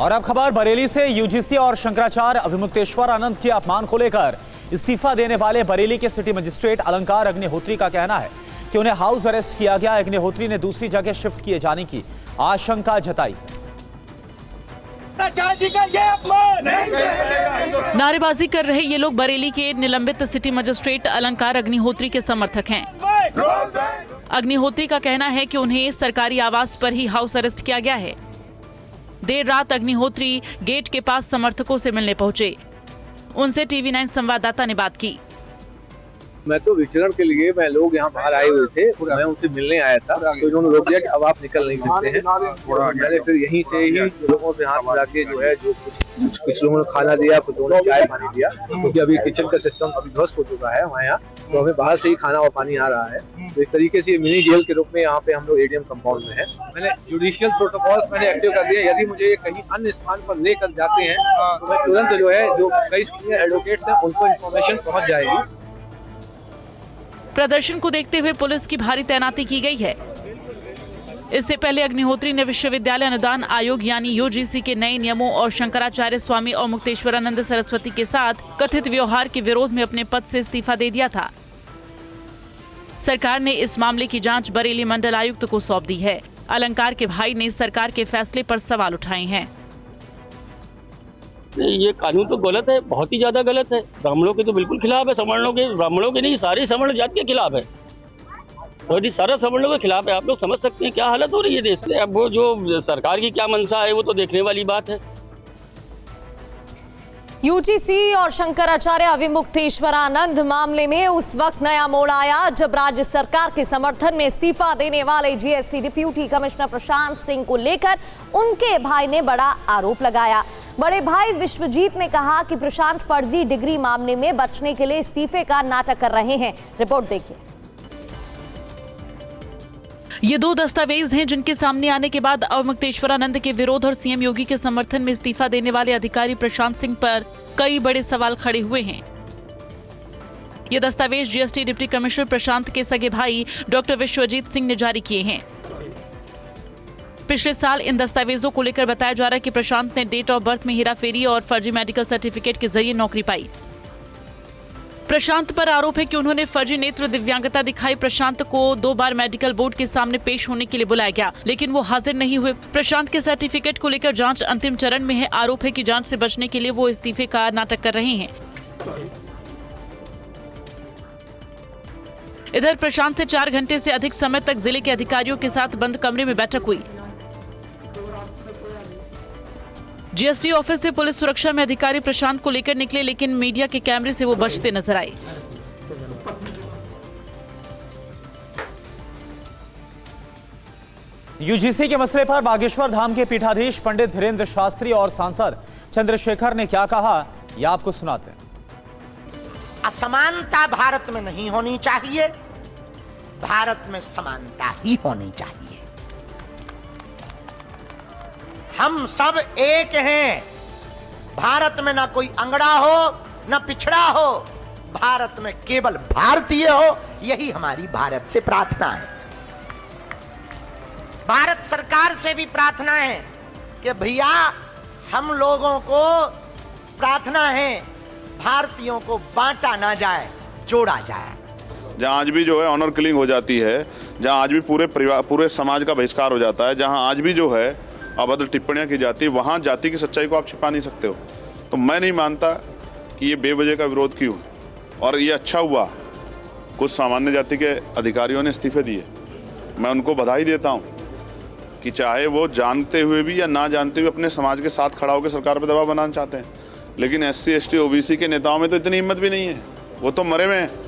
और अब खबर बरेली से। यूजीसी और शंकराचार्य अभिमुक्तेश्वर आनंद के अपमान को लेकर इस्तीफा देने वाले बरेली के सिटी मजिस्ट्रेट अलंकार अग्निहोत्री का कहना है कि उन्हें हाउस अरेस्ट किया गया। अग्निहोत्री ने दूसरी जगह शिफ्ट किए जाने की आशंका जताई। नारेबाजी कर रहे ये लोग बरेली के निलंबित सिटी मजिस्ट्रेट अलंकार अग्निहोत्री के समर्थक हैं। अग्निहोत्री का कहना है कि उन्हें सरकारी आवास पर ही हाउस अरेस्ट किया गया है। देर रात अग्निहोत्री गेट के पास समर्थकों से मिलने पहुंचे। उनसे टीवी 9 संवाददाता ने बात की। मैं तो विचरण के लिए लोग यहाँ बाहर आए हुए थे, मैं उनसे मिलने आया था, तो इन्होंने रोक दिया कि अब आप निकल नहीं सकते हैं। मैंने फिर यहीं से ही लोगों से हाथ मिला के जो है जो कुछ लोगों ने खाना दिया, कुछ लोगों ने चाय पानी दिया, क्योंकि अभी किचन का सिस्टम अभी ध्वस्त हो चुका है हमारे यहाँ, तो हमें बाहर से ही खाना और पानी आ रहा है। तो एक तरीके से मिनी जेल के रूप में यहाँ पे हम लोग एडीएम कंपाउंड में है। मैंने जुडिशियल प्रोटोकॉल्स मैंने एक्टिव कर दिए। यदि मुझे ये कहीं अन्य स्थान पर लेकर जाते हैं तो मैं तुरंत जो है जो कई सीनियर एडवोकेट्स हैं उनको इन्फॉर्मेशन पहुँच जाएगी। प्रदर्शन को देखते हुए पुलिस की भारी तैनाती की गई है। इससे पहले अग्निहोत्री ने विश्वविद्यालय अनुदान आयोग यानी यूजीसी के नए नियमों और शंकराचार्य स्वामी और मुक्तेश्वरानंद सरस्वती के साथ कथित व्यवहार के विरोध में अपने पद से इस्तीफा दे दिया था। सरकार ने इस मामले की जांच बरेली मंडल आयुक्त को सौंप दी है। अलंकार के भाई ने सरकार के फैसले पर सवाल उठाए हैं। ये कानून तो गलत है, बहुत ही ज्यादा गलत है। ब्राह्मणों के तो बिल्कुल खिलाफ है, ब्राह्मणों के नहीं, सारी सवर्ण जाति के खिलाफ है। सारा सवर्णों के खिलाफ है। आप लोग समझ सकते हैं क्या हालत हो रही है देश में। अब वो जो सरकार की क्या मंशा है वो तो देखने वाली बात है। यूजीसी और शंकराचार्य अभिमुक्तेश्वरानंद मामले में उस वक्त नया मोड़ आया जब राज्य सरकार के समर्थन में इस्तीफा देने वाले GST deputy commissioner Prashant Singh को लेकर उनके भाई ने बड़ा आरोप लगाया। बड़े भाई विश्वजीत ने कहा कि प्रशांत फर्जी डिग्री मामले में बचने के लिए इस्तीफे का नाटक कर रहे हैं। रिपोर्ट देखिए। ये दो दस्तावेज हैं जिनके सामने आने के बाद अवमुक्तेश्वरानंद के विरोध और सीएम योगी के समर्थन में इस्तीफा देने वाले अधिकारी प्रशांत सिंह पर कई बड़े सवाल खड़े हुए हैं। ये दस्तावेज जीएसटी डिप्टी कमिश्नर प्रशांत के सगे भाई डॉक्टर विश्वजीत सिंह ने जारी किए हैं। पिछले साल इन दस्तावेजों को लेकर बताया जा रहा है कि प्रशांत ने डेट ऑफ बर्थ में हेराफेरी और फर्जी मेडिकल सर्टिफिकेट के जरिए नौकरी पाई। प्रशांत पर आरोप है कि उन्होंने फर्जी नेत्र दिव्यांगता दिखाई। प्रशांत को 2 बार मेडिकल बोर्ड के सामने पेश होने के लिए बुलाया गया, लेकिन वो हाजिर नहीं हुए। प्रशांत के सर्टिफिकेट को लेकर जांच अंतिम चरण में है। आरोप है कि जांच से बचने के लिए वो इस्तीफे का नाटक कर रहे हैं। इधर प्रशांत से 4 घंटे से अधिक समय तक जिले के अधिकारियों के साथ बंद कमरे में बैठक हुई। जीएसटी ऑफिस से पुलिस सुरक्षा में अधिकारी प्रशांत को लेकर निकले, लेकिन मीडिया के कैमरे से वो बचते नजर आए। यूजीसी के मसले पर बागेश्वर धाम के पीठाधीश पंडित धीरेन्द्र शास्त्री और सांसद चंद्रशेखर ने क्या कहा, यह आपको सुनाते हैं। असमानता भारत में नहीं होनी चाहिए, भारत में समानता ही होनी चाहिए। हम सब एक हैं। भारत में ना कोई अंगड़ा हो ना पिछड़ा हो, भारत में केवल भारतीय हो, यही हमारी भारत से प्रार्थना है। भारत सरकार से भी प्रार्थना है कि भैया हम लोगों को प्रार्थना है भारतीयों को बांटा ना जाए, जोड़ा जाए। जहाँ आज भी जो है ऑनर किलिंग हो जाती है, जहाँ आज भी पूरे समाज का बहिष्कार हो जाता है, जहाँ आज भी जो है अभद्र टिप्पणियां की जाती है, वहाँ जाति की सच्चाई को आप छिपा नहीं सकते हो। तो मैं नहीं मानता कि ये बेवजह का विरोध क्यों, और ये अच्छा हुआ कुछ सामान्य जाति के अधिकारियों ने इस्तीफे दिए। मैं उनको बधाई देता हूँ कि चाहे वो जानते हुए भी या ना जानते हुए अपने समाज के साथ खड़ा होकर सरकार पर दबाव बनाना चाहते हैं, लेकिन SC ST OBC के नेताओं में तो इतनी हिम्मत भी नहीं है, वो तो मरे हुए हैं।